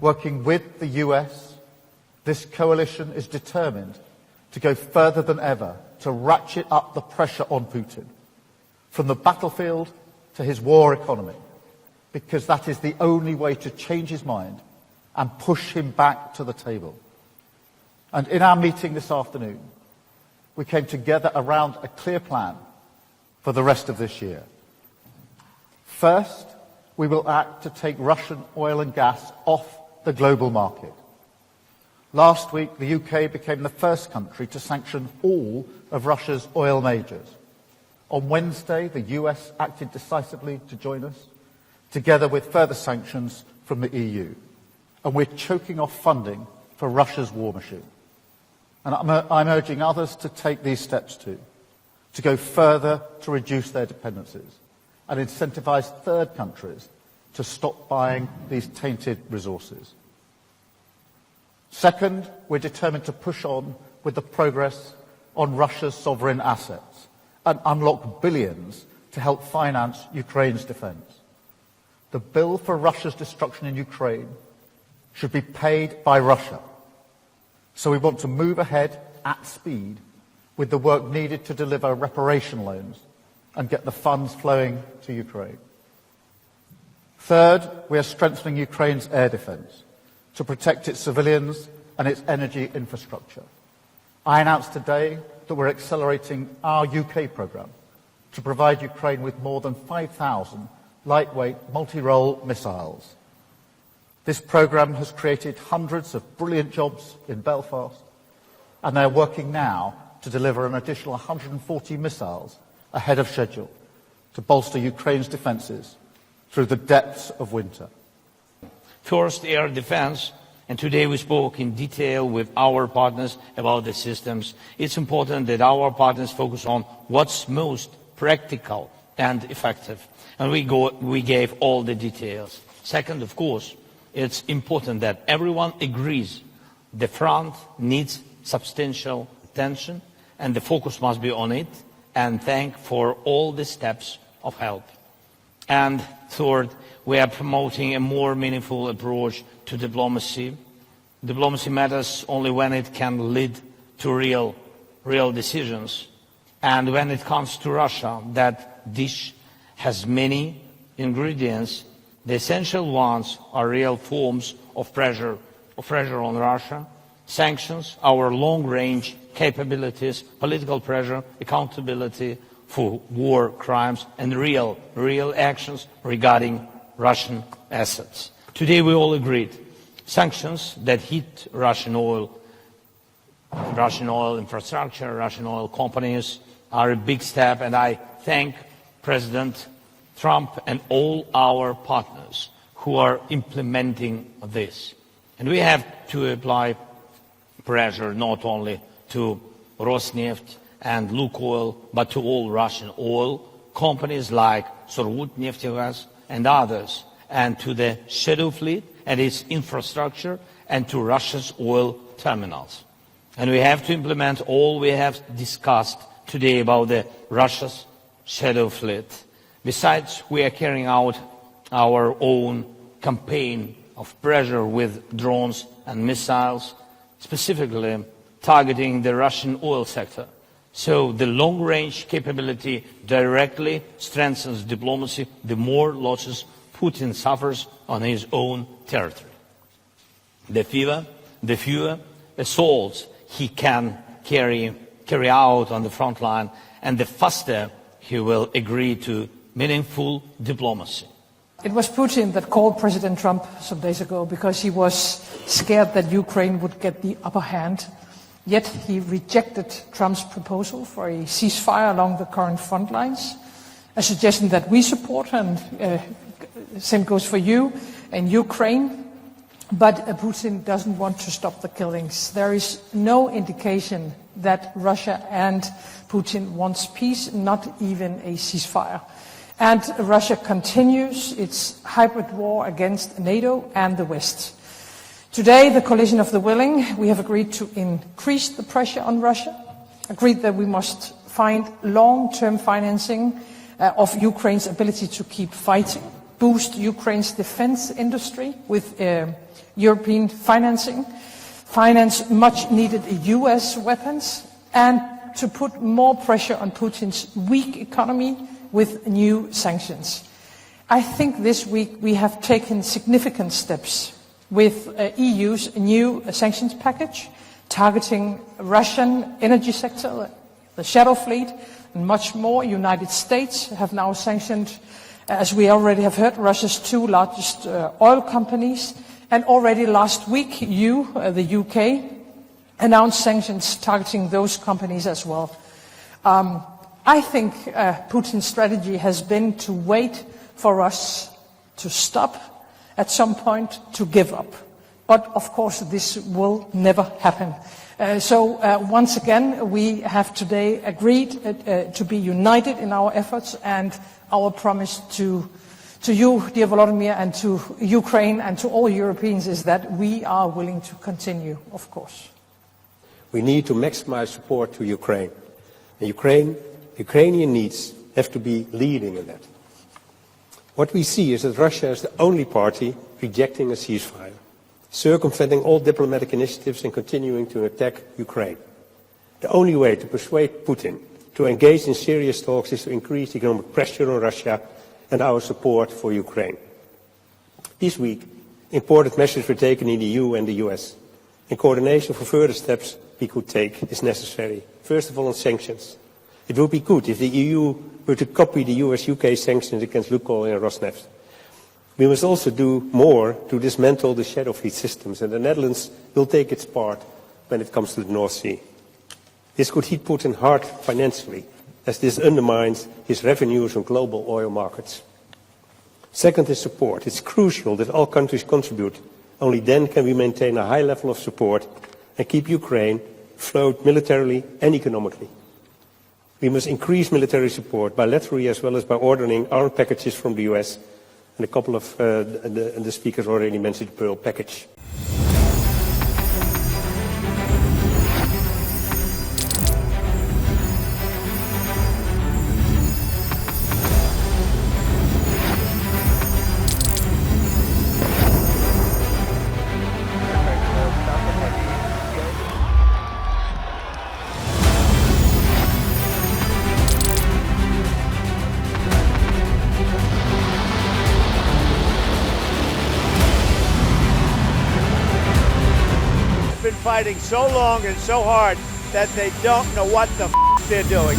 Working with the US, this coalition is determined to go further than ever to ratchet up the pressure on Putin, from the battlefield to his war economy, because that is the only way to change his mind and push him back to the table. And in our meeting this afternoon, we came together around a clear plan for the rest of this year. First, we will act to take Russian oil and gas off the global market. Last week, the UK became the first country to sanction all of Russia's oil majors. On Wednesday, the US acted decisively to join us, together with further sanctions from the EU. And we're choking off funding for Russia's war machine. And I'm urging others to take these steps too, to go further to reduce their dependencies and incentivize third countries to stop buying these tainted resources. Second, we're determined to push on with the progress on Russia's sovereign assets and unlock billions to help finance Ukraine's defense. The bill for Russia's destruction in Ukraine should be paid by Russia. So we want to move ahead at speed with the work needed to deliver reparation loans and get the funds flowing to Ukraine. Third, we are strengthening Ukraine's air defense to protect its civilians and its energy infrastructure. I announced today that we're accelerating our UK programme to provide Ukraine with more than 5,000 lightweight multi-role missiles. This programme has created hundreds of brilliant jobs in Belfast, and they're working now to deliver an additional 140 missiles ahead of schedule to bolster Ukraine's defences through the depths of winter. First, air defense, and today we spoke in detail with our partners about the systems. It's important that our partners focus on what's most practical and effective, and we gave all the details. Second, of course, it's important that everyone agrees the front needs substantial attention and the focus must be on it, and thank for all the steps of help. And third, we are promoting a more meaningful approach to diplomacy. Diplomacy matters only when it can lead to real decisions. And when it comes to Russia, that dish has many ingredients. The essential ones are real forms of pressure on Russia, sanctions, our long-range capabilities, political pressure, accountability for war crimes, and real actions regarding Russian assets. Today we all agreed sanctions that hit Russian oil infrastructure, Russian oil companies are a big step, and I thank President Trump and all our partners who are implementing this. And we have to apply pressure not only to Rosneft and Lukoil, but to all Russian oil companies like Surgutneftegaz and others, and to the shadow fleet and its infrastructure, and to Russia's oil terminals. And we have to implement all we have discussed today about the Russia's shadow fleet. Besides, we are carrying out our own campaign of pressure with drones and missiles, specifically targeting the Russian oil sector. So the long-range capability directly strengthens diplomacy, the more losses Putin suffers on his own territory. The fewer assaults he can carry out on the front line, and the faster he will agree to meaningful diplomacy. It was Putin that called President Trump some days ago because he was scared that Ukraine would get the upper hand. Yet he rejected Trump's proposal for a ceasefire along the current front lines, a suggestion that we support, and same goes for you in Ukraine. But Putin doesn't want to stop the killings. There is no indication that Russia and Putin wants peace, not even a ceasefire. And Russia continues its hybrid war against NATO and the West. Today, the coalition of the willing, we have agreed to increase the pressure on Russia, agreed that we must find long-term financing of Ukraine's ability to keep fighting, boost Ukraine's defense industry with European financing, finance much needed US weapons, and to put more pressure on Putin's weak economy with new sanctions. I think this week we have taken significant steps with EU's new sanctions package, targeting Russian energy sector, the shadow fleet, and much more. United States have now sanctioned, as we already have heard, Russia's two largest oil companies. And already last week, the UK, announced sanctions targeting those companies as well. I think Putin's strategy has been to wait for us to stop, at some point to give up. But of course this will never happen. So once again, we have today agreed to be united in our efforts, and our promise to you, dear Volodymyr, and to Ukraine and to all Europeans is that we are willing to continue, of course. We need to maximize support to Ukraine. And Ukrainian needs have to be leading in that. What we see is that Russia is the only party rejecting a ceasefire, circumventing all diplomatic initiatives and continuing to attack Ukraine. The only way to persuade Putin to engage in serious talks is to increase economic pressure on Russia and our support for Ukraine. This week, important measures were taken in the EU and the US, and coordination for further steps we could take is necessary. First of all, on sanctions. It would be good if the EU were to copy the US-UK sanctions against Lukoil and Rosneft. We must also do more to dismantle the shadow fleet systems, and the Netherlands will take its part when it comes to the North Sea. This could hit Putin hard financially, as this undermines his revenues on global oil markets. Second is support. It's crucial that all countries contribute. Only then can we maintain a high level of support and keep Ukraine afloat militarily and economically. We must increase military support bilaterally as well as by ordering armed packages from the US, and a couple of the speakers already mentioned the Pearl package. Fighting so long and so hard that they don't know what the they're doing.